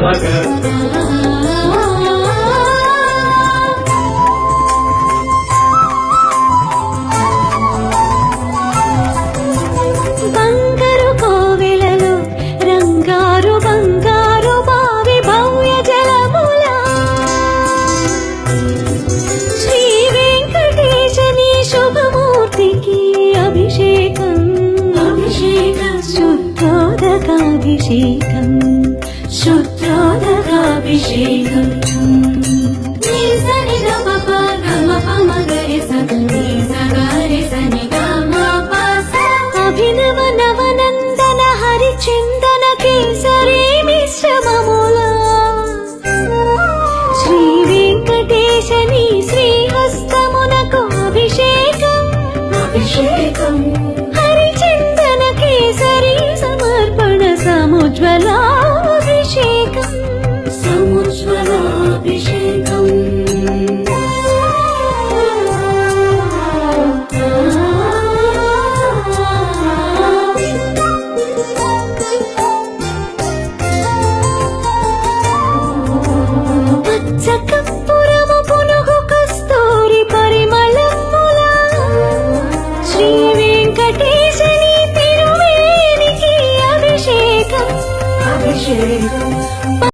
మగ బంగారు కోవెలలో రంగారు బంగారు బావి భవ్య జలముల శ్రీ వెంకటేశని శుభమూర్తికి అభిషేకం శుద్ధోదకాభిషేకం శుద్ధోదకాభిషేకం అభినవ నవనందన హరిచందన కేసరి మిశ్రమముల శ్రీ వెంకటేశని శ్రీహస్తమునకు అభిషేకం అభిషేకం